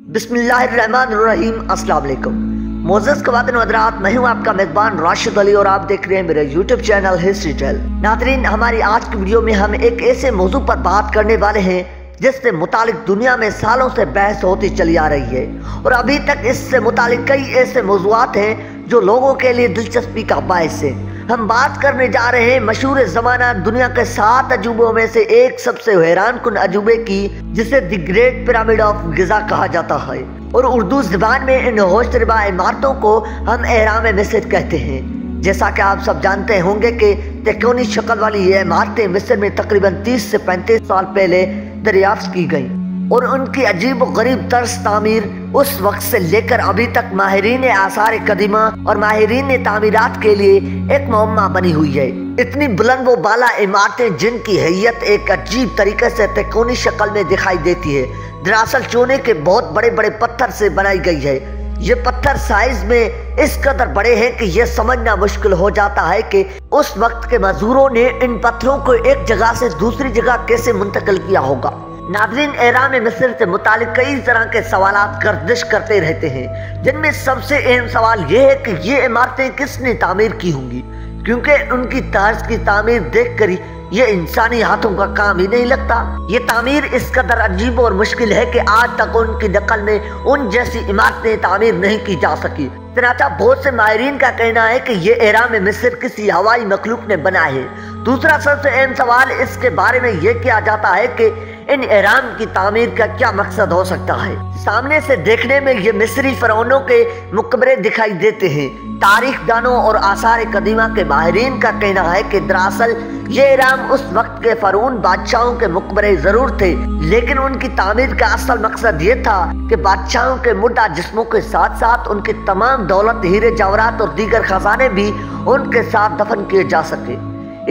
बिस्मिल्लाहिर्रहमानिर्रहीम। अस्सलाम वालेकुम। मोअज़्ज़ज़ ख़वातीन व हज़रात, मैं हूँ आपका मेज़बान राशिद अली और आप देख रहे हैं मेरे यूट्यूब चैनल हिस्ट्री टेल। नाज़रीन, हमारी आज की वीडियो में हम एक ऐसे मौजू पर बात करने वाले हैं जिससे मुतालिक दुनिया में सालों से बहस होती चली आ रही है और अभी तक इससे मुतालिक कई ऐसे मौज़ूआत हैं जो लोगों के लिए दिलचस्पी का बायस है। हम बात करने जा रहे हैं मशहूर ज़माना दुनिया के 7 अजूबों में से एक सबसे हैरान कुन अजूबे की, जिसे the great pyramid of Giza कहा जाता है और उर्दू ज़बान में इन होशरबा इमारतों को हम एहराम मिस्र कहते हैं। जैसा कि आप सब जानते होंगे कि त्रिकोणी शक्ल वाली ये इमारतें मिस्र में तकरीबन 30 से 35 साल पहले दरियाफ्त की गईं और उनकी अजीब गरीब तर्ज तामीर उस वक्त से लेकर अभी तक माहिरीन आसार कदीमा और माहिरीन तामीरात के लिए एक मुअम्मा बनी हुई है। इतनी बुलंद व बाला इमारतें जिनकी हैयत एक अजीब तरीके से त्रिकोणी शक्ल में दिखाई देती है, दरअसल चूने के बहुत बड़े बड़े पत्थर से बनाई गई है। ये पत्थर साइज में इस कदर बड़े हैं कि यह समझना मुश्किल हो जाता है कि उस वक्त के मजदूरों ने इन पत्थरों को एक जगह से दूसरी जगह कैसे मुंतकिल किया होगा। नाज़रीन, एहराम मिस्र से मुतालिक कई तरह के सवालात गर्दिश करते रहते हैं, जिनमें सबसे अहम सवाल यह है कि ये इमारतें किसने तामीर की होंगी, क्योंकि उनकी तर्ज की तामीर देखकर ये इंसानी हाथों का काम ही नहीं लगता। ये तामीर इस कदर अजीब और मुश्किल है कि आज तक उनकी नकल में उन जैसी इमारतें तामीर नहीं की जा सकी। चनाचा बहुत से माहिरीन का कहना है कि ये एहराम मिस्र किसी हवाई मखलूक ने बना है। दूसरा सबसे अहम सवाल इसके बारे में ये किया जाता है कि इन एहराम की तामीर का क्या मकसद हो सकता है। सामने से देखने में ये मिस्री फरौनों के मुकबरे दिखाई देते हैं। तारीख दानों और आसार कदीमा के माहिरीन का कहना है कि दरअसल ये एहराम उस वक्त के फरौन बादशाहों के मुकबरे जरूर थे, लेकिन उनकी तामीर का असल मकसद ये था कि बादशाहों के मुर्दा जिस्मों के साथ साथ उनकी तमाम दौलत, हीरे जवाहरात और दीगर खजाने भी उनके साथ दफन किए जा सके।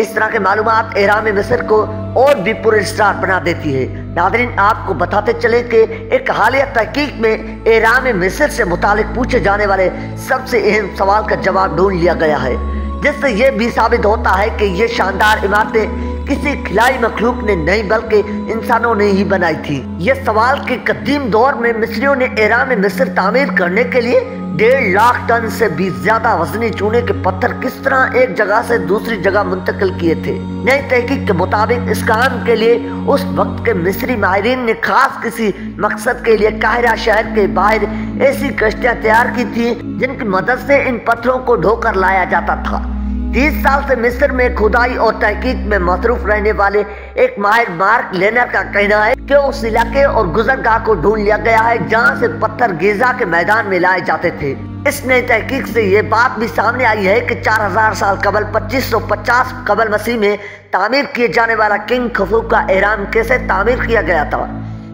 इस तरह के मालूमात एहराम मिस्र को और भी पुरस्कार बना देती है। नाज़रीन, आपको बताते चले कि एक हालिया तहकीक में एहराम मिस्र से मुतालिक पूछे जाने वाले सबसे अहम सवाल का जवाब ढूंढ लिया गया है, जिससे यह भी साबित होता है कि ये शानदार इमारतें किसी खिलाई मखलूक ने नहीं बल्कि इंसानों ने ही बनाई थी। ये सवाल के कदीम दौर में मिस्रियों ने एहराम मिस्र तामीर करने के लिए 1.5 लाख टन से भी ज्यादा वजनी चूने के पत्थर किस तरह एक जगह से दूसरी जगह मुंतकिल किए थे। नई तहकीक के मुताबिक इस काम के लिए उस वक्त के मिस्री माहिरीन ने खास किसी मकसद के लिए काहिरा शहर के बाहर ऐसी कश्तियां तैयार की थी जिनकी मदद से इन पत्थरों को ढोकर लाया जाता था। 30 साल से मिस्र में खुदाई और तहकीक में मसरूफ रहने वाले एक माहिर मार्क लेनर का कहना है कि उस इलाके और गुजरगाह को ढूंढ लिया गया है जहां से पत्थर गिज़ा के मैदान में लाए जाते थे। इस नई तहकीक से ये बात भी सामने आई है कि 4000 साल कबल 2550 कबल मसीह में तामीर किए जाने वाला किंग खफू का एहराम कैसे तामीर किया गया था।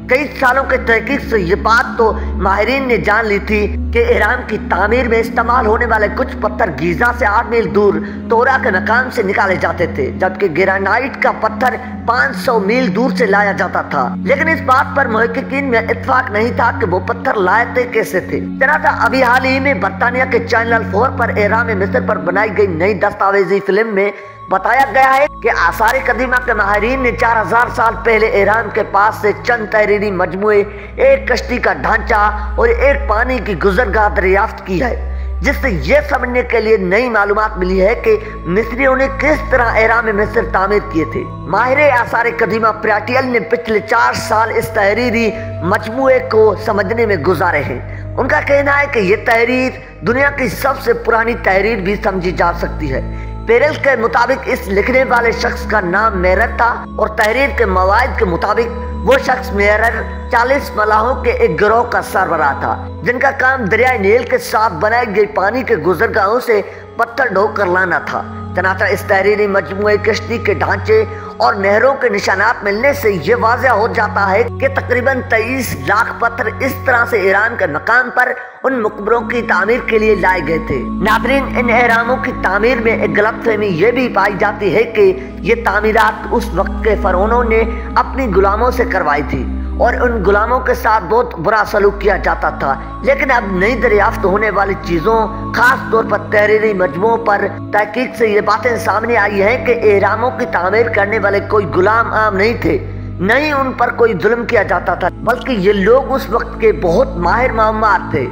कई सालों के तहकीक से ये बात तो माहिरीन ने जान ली थी कि एहराम की तामीर में इस्तेमाल होने वाले कुछ पत्थर गीजा से 8 मील दूर तोरा के मकाम से निकाले जाते थे, जबकि ग्रेनाइट का पत्थर 500 मील दूर से लाया जाता था। लेकिन इस बात पर मुहक्किकीन में इत्तेफाक नहीं था कि वो पत्थर लाए कैसे थे। जनाजा अभी हाल ही में बरतानिया के चैनल 4 पर एहराम मिस्र पर बनाई गई नई दस्तावेजी फिल्म में बताया गया है कि आसार कदीमा के माहिरीन ने 4000 साल पहले एहराम के पास से चंद तहरीरी मजमुए, एक कश्ती का ढांचा और एक पानी की गुजरगाह दरियाफ्त की है, जिससे यह समझने के लिए नई मालूमात मिली है कि मिस्रियों ने किस तरह एहराम मिस्र तामीर किए थे। माहिर आसार कदीमा प्याटियल ने पिछले 4 साल इस तहरीरी मजमुए को समझने में गुजारे हैं। उनका कहना है कि यह तहरीर दुनिया की सबसे पुरानी तहरीर भी समझी जा सकती है। पेरेल के मुताबिक इस लिखने वाले शख्स का नाम मेरर था और तहरीर के मवाइद के मुताबिक वो शख्स मेरर 40 मलाहों के एक गिरोह का सरबराह था, जिनका काम दरियाई नील के साथ बनाई गई पानी के गुजरगाहों से पत्थर ढोकर कर लाना था। चनाचा इस तहरीरी मजमुए, कश्ती के ढांचे और नहरों के निशानात मिलने से ये वाज़ह हो जाता है कि तकरीबन 23 लाख पत्थर इस तरह से ईरान के मकाम पर उन मुकबरों की तामीर के लिए लाए गए थे। नाज़रीन, इन एहरामों की तामीर में एक गलतफहमी ये भी पाई जाती है कि ये तामीरात उस वक्त के फरौनों ने अपनी गुलामों से करवाई थी और उन गुलामों के साथ बहुत बुरा सलूक किया जाता था। लेकिन अब नई दरियाफ्त होने वाली चीजों, खास तौर पर तहरीरी मजमुओं पर तहकीक से ये बातें सामने आई हैं कि एहरामों की तामीर करने वाले कोई गुलाम आम नहीं थे, न ही उन पर कोई जुल्म किया जाता था, बल्कि ये लोग उस वक्त के बहुत माहिर मामूर थे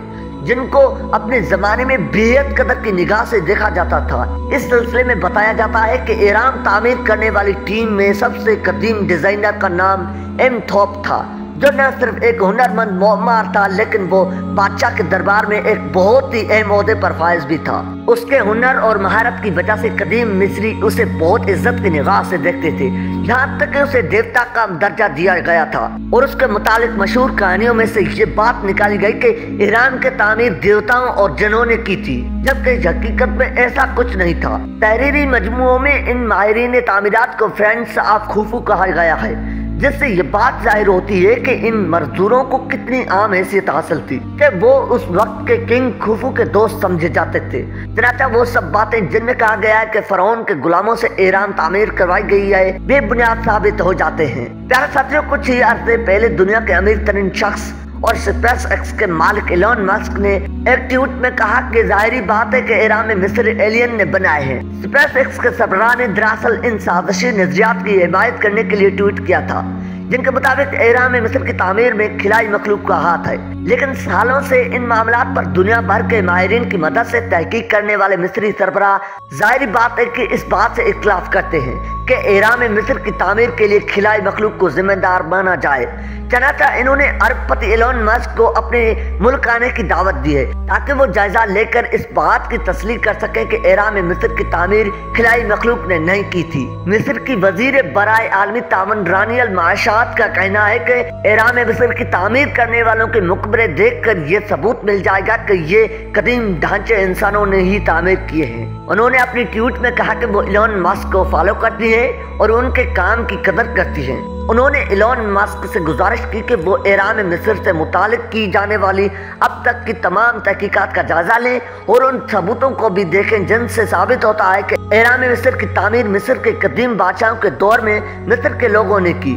जिनको अपने जमाने में बेहद कदर की निगाह से देखा जाता था। इस सिलसिले में बताया जाता है कि एहराम तामीर करने वाली टीम में सबसे कदीम डिजाइनर का नाम इमथॉप था, जो न सिर्फ एक हुनरमंद मामूर था, लेकिन वो बादशाह के दरबार में एक बहुत ही अहम ओहदे पर फाइज भी था। उसके हुनर और महारत की वजह से कदीम मिस्री उसे बहुत इज्जत की निगाह से देखते थे, यहाँ तक कि उसे देवता का दर्जा दिया गया था। और उसके मुतालिक मशहूर कहानियों में से ये बात निकाली गई कि एहराम के तामीर देवताओं और जिन्नों ने की थी, जबकि हकीकत में ऐसा कुछ नहीं था। तहरीरी मजमुओं में इन माहिरीन तामीरात को फ्रेंड्स ऑफ खुफू कहा गया है, जिससे ये बात जाहिर होती है कि इन मजदूरों को कितनी आम हैसियत हासिल थी कि वो उस वक्त के किंग खुफू के दोस्त समझे जाते थे। चनाचा वो सब बातें जिनमें कहा गया है कि फरौन के गुलामों से एहराम तामीर करवाई गई है, बेबुनियाद साबित हो जाते हैं। प्यारे साथियों, कुछ ही अर्से पहले दुनिया के अमीर तरीन शख्स और स्पेस एक्स के मालिक एलोन मस्क ने एक ट्वीट में कहा कि जाहिरी बात है कि एहराम मिस्र एलियन ने बनाए हैं। स्पेस एक्स के सरबराह ने दरअसल इन साजिशी नजरियात की हिमायत करने के लिए ट्वीट किया था, जिनके मुताबिक एहराम मिस्र की तामीर में खिलाई मखलूक का हाथ है। लेकिन सालों से इन मामलात पर दुनिया भर के माहिरीन की मदद से तहकीक करने वाले मिस्री सरबराह जाहिरी बात है कि इस बात से इख्तिलाफ करते हैं कि एहराम मिस्र की तामीर के लिए खिलाई मखलूक को जिम्मेदार माना जाए। चनाचा इन्होंने अरबपति एलोन मस्क को अपने मुल्क आने की दावत दी है, ताकि वो जायजा लेकर इस बात की तस्लीक कर सके कि एहराम मिस्र की तामीर खिलाई मखलूक ने नहीं की थी। मिस्र की वजीर बराए आलमी तावन रानी अल माशात का कहना है कि एहराम मिस्र की तामीर करने वालों के मुकबरे देखकर ये सबूत मिल जाएगा कि ये कदीम ढांचे इंसानों ने ही तामीर किए हैं। उन्होंने अपनी ट्वीट में कहा कि वो एलोन मस्क को फॉलो करती है और उनके काम की कदर करती है। उन्होंने एलोन मस्क से गुजारिश की कि वो एहराम मिस्र से मुतालिक की जाने वाली अब तक की तमाम तहकीकात का जायजा लें और उन सबूतों को भी देखें जिनसे साबित होता है कि एहराम मिस्र की तामीर मिस्र के कदीम बादशाहों के दौर में मिस्र के लोगों ने की।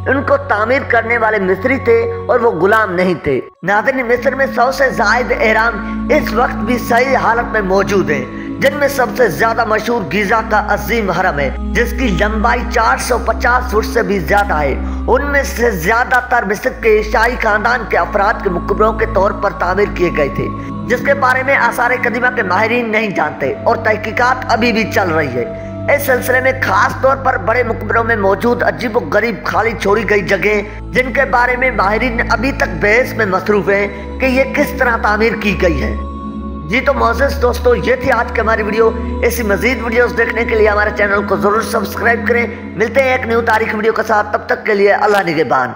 उनको तामीर करने वाले मिस्री थे और वो गुलाम नहीं थे। नाज़रीन, मिस्र में 100 से ज़ायद एहराम इस वक्त भी सही हालत में मौजूद हैं, जिनमें सबसे ज्यादा मशहूर गीजा का अजीम हरम है, जिसकी लंबाई 450 फुट से भी ज्यादा है। उनमें से ज्यादातर मिस्र के शाही खानदान के अफराद के मुकबरों के तौर पर तामीर किए गए थे, जिसके बारे में आसार कदीमा के माहिरीन नहीं जानते और तहकीकात अभी भी चल रही है। इस सिलसिले में खास तौर पर बड़े मुकबरों में मौजूद अजीब गरीब खाली छोड़ी गई जगह, जिनके बारे में माहिरीन अभी तक बहस में मसरूफ हैं कि ये किस तरह तामीर की गई है। जी तो मोअज़्ज़िज़ दोस्तों, ये थी आज की हमारी वीडियो। ऐसी मजीद वीडियोस देखने के लिए हमारे चैनल को जरूर सब्सक्राइब करें। मिलते हैं एक न्यू तारीख वीडियो के साथ, तब तक के लिए अल्लाह निगहबान।